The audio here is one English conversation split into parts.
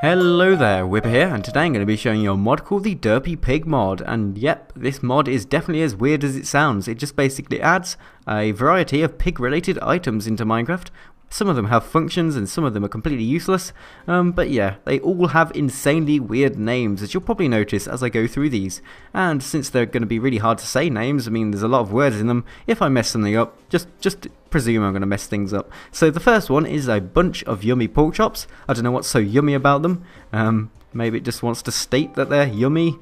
Hello there, Whipper here, and today I'm going to be showing you a mod called the Derpy Pig mod, and yep, this mod is definitely as weird as it sounds. It just basically adds a variety of pig related items into Minecraft. Some of them have functions and some of them are completely useless, but yeah, they all have insanely weird names, as you'll probably notice as I go through these. And since they're going to be really hard to say names, I mean there's a lot of words in them, if I mess something up, just presume I'm going to mess things up. So the first one is a bunch of yummy pork chops. I don't know what's so yummy about them. Maybe it just wants to state that they're yummy,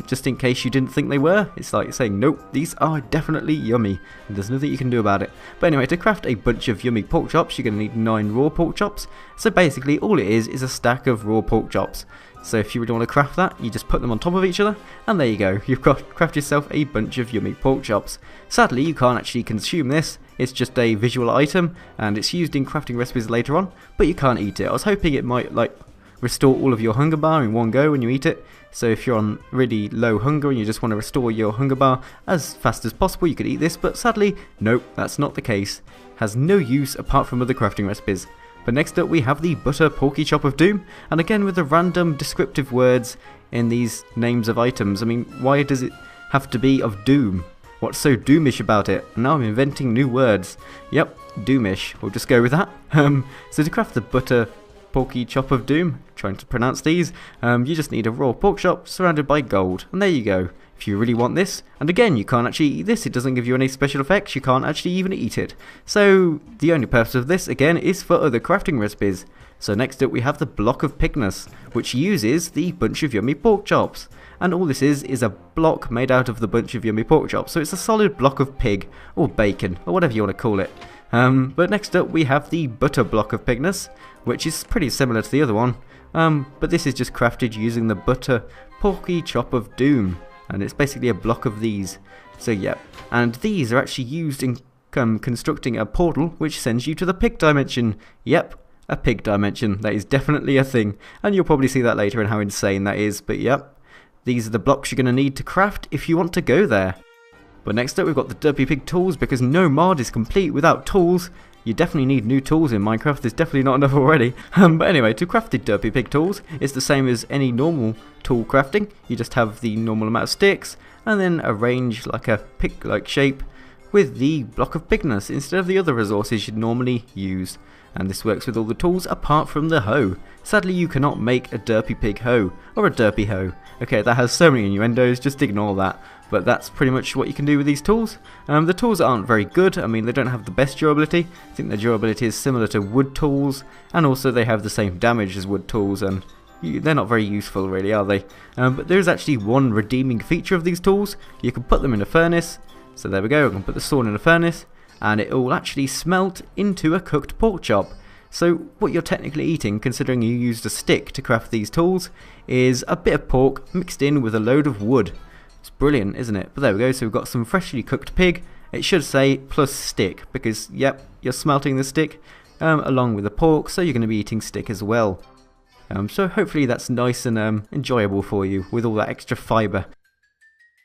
just in case you didn't think they were. It's like saying, nope, these are definitely yummy, and there's nothing you can do about it. But anyway, to craft a bunch of yummy pork chops, you're going to need 9 raw pork chops. So basically, all it is a stack of raw pork chops. So if you really want to craft that, you just put them on top of each other, and there you go, you've crafted yourself a bunch of yummy pork chops. Sadly, you can't actually consume this. It's just a visual item, and it's used in crafting recipes later on, but you can't eat it. I was hoping it might, like, restore all of your hunger bar in one go when you eat it. So if you're on really low hunger and you just want to restore your hunger bar as fast as possible, you could eat this, but sadly, nope, that's not the case. Has no use apart from other crafting recipes. But next up we have the butter porky chop of doom, and again with the random descriptive words in these names of items. I mean, why does it have to be of doom? What's so doomish about it? And now I'm inventing new words. Yep, doomish, we'll just go with that. So to craft the butter porky chop of doom, trying to pronounce these, you just need a raw pork chop surrounded by gold, and there you go. If you really want this, and again you can't actually eat this, it doesn't give you any special effects, you can't actually even eat it. So the only purpose of this again is for other crafting recipes. So next up we have the block of pigness, which uses the bunch of yummy pork chops. And all this is a block made out of the bunch of yummy pork chops, so it's a solid block of pig, or bacon, or whatever you want to call it. But next up we have the butter block of pigness, which is pretty similar to the other one, but this is just crafted using the butter porky chop of doom, and it's basically a block of these. So yeah, and these are actually used in constructing a portal which sends you to the pig dimension. Yep, a pig dimension, that is definitely a thing, and you'll probably see that later and how insane that is, but yep, these are the blocks you're going to need to craft if you want to go there. But next up we've got the Derpy Pig tools, because no mod is complete without tools. You definitely need new tools in Minecraft, there's definitely not enough already. But anyway, to craft the Derpy Pig tools, it's the same as any normal tool crafting. You just have the normal amount of sticks, and then arrange like a pig-like shape with the block of pigness instead of the other resources you'd normally use. And this works with all the tools apart from the hoe. Sadly you cannot make a Derpy Pig hoe, or a Derpy hoe. Okay, that has so many innuendos, just ignore that. But that's pretty much what you can do with these tools. The tools aren't very good, I mean they don't have the best durability. I think their durability is similar to wood tools, and also they have the same damage as wood tools, and they're not very useful really, are they? But there's actually one redeeming feature of these tools. You can put them in a furnace, so there we go, I can put the sword in a furnace, and it will actually smelt into a cooked pork chop. So what you're technically eating, considering you used a stick to craft these tools, is a bit of pork mixed in with a load of wood. It's brilliant, isn't it? But there we go, so we've got some freshly cooked pig. It should say plus stick, because yep, you're smelting the stick along with the pork, so you're going to be eating stick as well. So hopefully that's nice and enjoyable for you with all that extra fibre.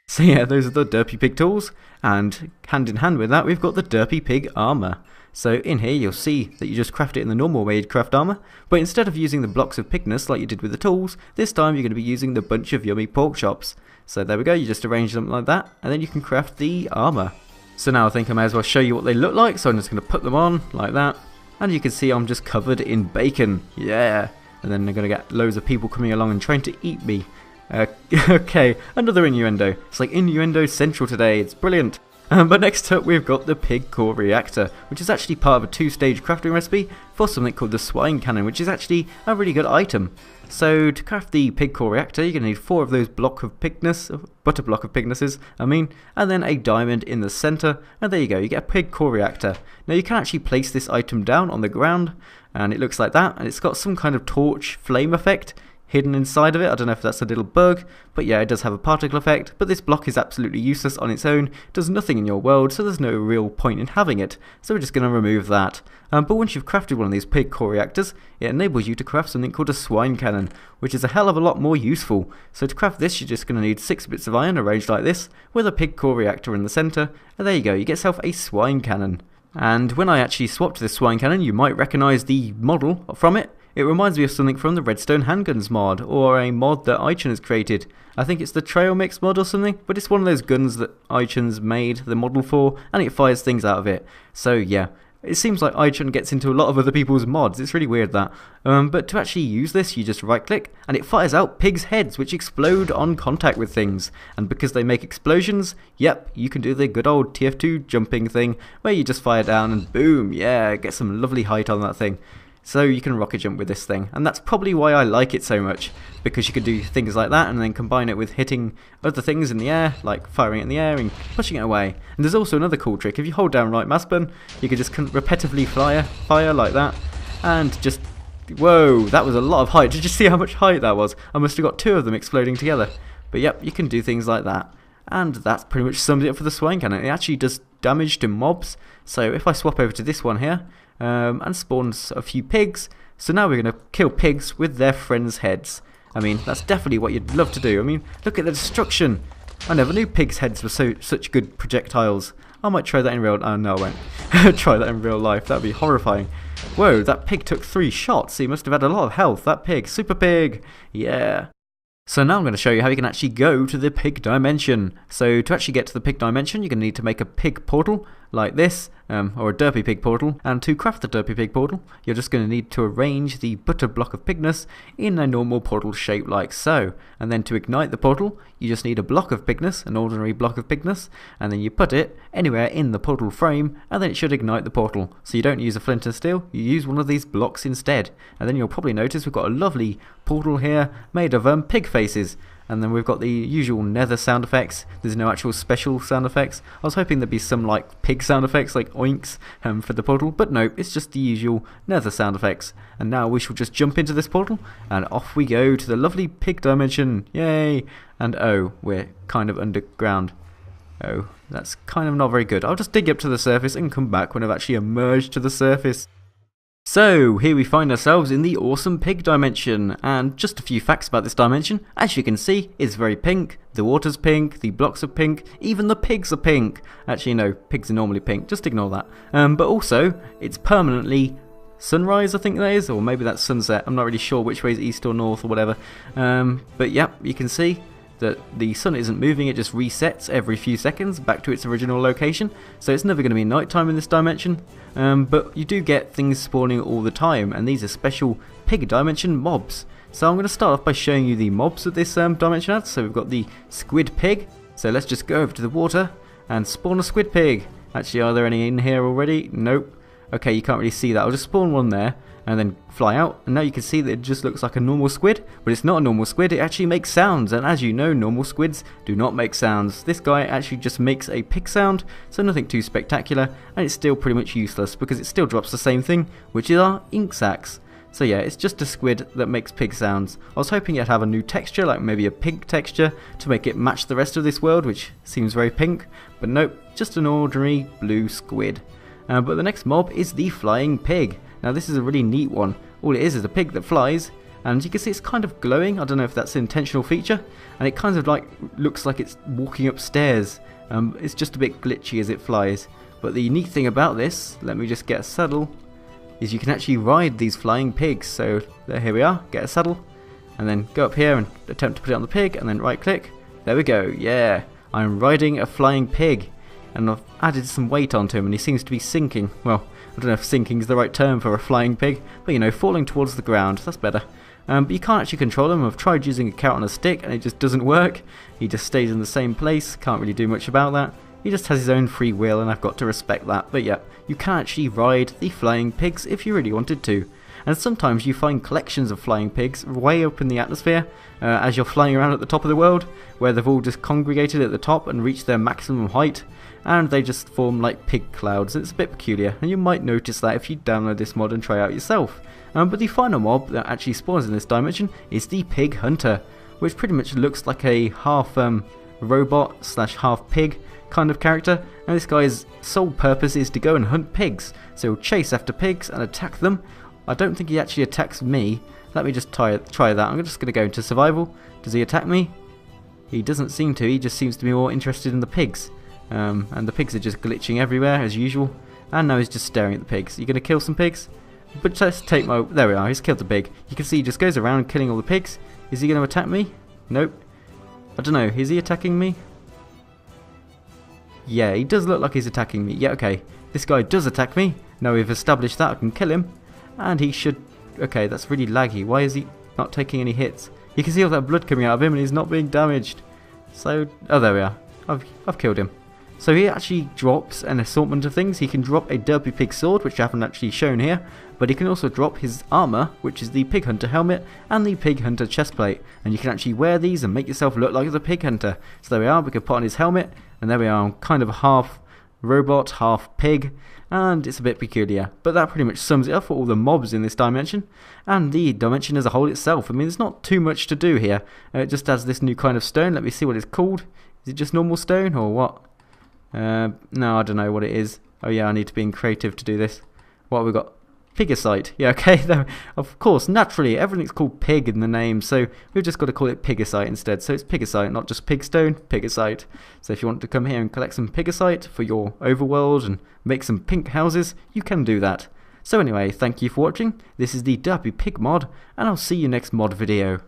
So yeah, those are the Derpy Pig tools, and hand in hand with that we've got the Derpy Pig armour. So in here you'll see that you just craft it in the normal way you'd craft armour, but instead of using the blocks of pigness like you did with the tools, this time you're going to be using the bunch of yummy pork chops. So there we go, you just arrange them like that, and then you can craft the armour. So now I think I may as well show you what they look like, so I'm just going to put them on like that, and you can see I'm just covered in bacon, yeah, and then they're going to get loads of people coming along and trying to eat me. Okay, another innuendo. It's like innuendo central today, it's brilliant. But next up we've got the pig core reactor, which is actually part of a 2-stage crafting recipe for something called the swine cannon, which is actually a really good item. So to craft the pig core reactor you're going to need 4 of those butter block of pignesses, and then a diamond in the centre, and there you go, you get a pig core reactor. Now you can actually place this item down on the ground, and it looks like that, and it's got some kind of torch flame effect hidden inside of it. I don't know if that's a little bug, but yeah, it does have a particle effect, but this block is absolutely useless on its own, does nothing in your world, so there's no real point in having it, so we're just going to remove that. But once you've crafted one of these pig core reactors, it enables you to craft something called a swine cannon, which is a hell of a lot more useful. So to craft this you're just going to need 6 bits of iron arranged like this, with a pig core reactor in the centre, and there you go, you get yourself a swine cannon. And when I actually swapped this swine cannon, you might recognise the model from it. It reminds me of something from the Redstone Handguns mod, or a mod that Ichun has created. I think it's the Trail Mix mod or something, but it's one of those guns that Ichun's made the model for, and it fires things out of it. So yeah, it seems like Ichun gets into a lot of other people's mods. It's really weird that. But to actually use this, you just right click and it fires out pigs' heads which explode on contact with things. And because they make explosions, yep, you can do the good old TF2 jumping thing where you just fire down and boom, yeah, get some lovely height on that thing. So you can rocket jump with this thing, and that's probably why I like it so much, because you can do things like that and then combine it with hitting other things in the air, like firing it in the air and pushing it away. And there's also another cool trick: if you hold down right mouse button, you can just repetitively fire like that, and just, whoa, that was a lot of height. Did you see how much height that was? I must have got 2 of them exploding together. But yep, you can do things like that. And that's pretty much sums it up for the Swine Cannon. It actually does damage to mobs. So if I swap over to this one here, and spawns a few pigs, so now we're going to kill pigs with their friends' heads. I mean, that's definitely what you'd love to do. I mean, look at the destruction. I never knew pigs' heads were such good projectiles. I might try that in real... Oh, no, I won't. Try that in real life. That would be horrifying. Whoa, that pig took 3 shots. He must have had a lot of health, that pig. Super pig. Yeah. So now I'm going to show you how you can actually go to the pig dimension. So to actually get to the pig dimension, you're going to need to make a pig portal like this, or a Derpy pig portal. And to craft the Derpy pig portal, you're just going to need to arrange the butter block of pigness in a normal portal shape like so. And then to ignite the portal, you just need a block of pigness, an ordinary block of pigness, and then you put it anywhere in the portal frame, and then it should ignite the portal. So you don't use a flint and steel, you use one of these blocks instead. And then you'll probably notice we've got a lovely portal here made of pig faces. And then we've got the usual nether sound effects. There's no actual special sound effects. I was hoping there'd be some like pig sound effects, like oinks, for the portal, but no, it's just the usual nether sound effects. And now we shall just jump into this portal, and off we go to the lovely pig dimension. Yay! And oh, we're kind of underground. Oh, that's kind of not very good. I'll just dig up to the surface and come back when I've actually emerged to the surface. So, here we find ourselves in the awesome pig dimension, and just a few facts about this dimension. As you can see, it's very pink, the water's pink, the blocks are pink, even the pigs are pink. Actually no, pigs are normally pink, just ignore that. But also, it's permanently sunrise, I think that is, or maybe that's sunset, I'm not really sure which way is east or north or whatever. But yep, you can see that the sun isn't moving, it just resets every few seconds back to its original location, so it's never going to be nighttime in this dimension. But you do get things spawning all the time, and these are special pig dimension mobs. So I'm going to start off by showing you the mobs that this dimension has. So we've got the squid pig, so let's just go over to the water and spawn a squid pig. Actually, are there any in here already? Nope. Okay, you can't really see that. I'll just spawn one there and then fly out, and now you can see that it just looks like a normal squid, but it's not a normal squid, it actually makes sounds, and as you know, normal squids do not make sounds. This guy actually just makes a pig sound, so nothing too spectacular, and it's still pretty much useless because it still drops the same thing, which is our ink sacs. So yeah, it's just a squid that makes pig sounds. I was hoping it'd have a new texture, like maybe a pink texture, to make it match the rest of this world, which seems very pink, but nope, just an ordinary blue squid. But the next mob is the flying pig. Now this is a really neat one. All it is a pig that flies, and you can see it's kind of glowing. I don't know if that's an intentional feature, and it kind of like looks like it's walking upstairs. It's just a bit glitchy as it flies. But the neat thing about this, let me just get a saddle, is you can actually ride these flying pigs. So here we are, get a saddle, and then go up here and attempt to put it on the pig, and then right click. There we go, yeah, I'm riding a flying pig. And I've added some weight onto him, and he seems to be sinking. Well, I don't know if sinking is the right term for a flying pig, but you know, falling towards the ground, that's better. But you can't actually control him. I've tried using a carrot on a stick, and it just doesn't work. He just stays in the same place, can't really do much about that. He just has his own free will, and I've got to respect that. But yeah, you can actually ride the flying pigs if you really wanted to. And sometimes you find collections of flying pigs way up in the atmosphere as you're flying around at the top of the world, where they've all just congregated at the top and reached their maximum height, and they just form like pig clouds. It's a bit peculiar, and you might notice that if you download this mod and try it out yourself. But the final mob that actually spawns in this dimension is the pig hunter, which pretty much looks like a half robot slash half pig kind of character, and this guy's sole purpose is to go and hunt pigs. So he'll chase after pigs and attack them. I don't think he actually attacks me. Let me just try that. I'm just going to go into survival. Does he attack me? He doesn't seem to. He just seems to be more interested in the pigs. And the pigs are just glitching everywhere as usual. And now he's just staring at the pigs. You going to kill some pigs? But let's take my... There we are, he's killed the pig. You can see he just goes around killing all the pigs. Is he going to attack me? Nope. I don't know, is he attacking me? Yeah, he does look like he's attacking me. Yeah, okay. This guy does attack me. Now we've established that, I can kill him. And he should... Okay, that's really laggy. Why is he not taking any hits? You can see all that blood coming out of him and he's not being damaged. So... Oh, there we are. I've killed him. So he actually drops an assortment of things. He can drop a Derpy Pig sword, which I haven't actually shown here, but he can also drop his armor, which is the Pig Hunter helmet and the Pig Hunter chestplate, and you can actually wear these and make yourself look like the Pig Hunter. So there we are, we can put on his helmet, and there we are, kind of half robot, half pig, and it's a bit peculiar, but that pretty much sums it up for all the mobs in this dimension, and the dimension as a whole itself. I mean, there's not too much to do here. It just has this new kind of stone. Let me see what it's called. Is it just normal stone, or what? No, I don't know what it is. Oh yeah, I need to be in creative to do this. What have we got? Pigicite. Yeah, okay. Of course, naturally, everything's called pig in the name, so we've just got to call it pigicite instead. So it's pigicite, not just pigstone, pigicite. So if you want to come here and collect some pigicite for your overworld and make some pink houses, you can do that. So anyway, thank you for watching. This is the Derpy Pig mod, and I'll see you next mod video.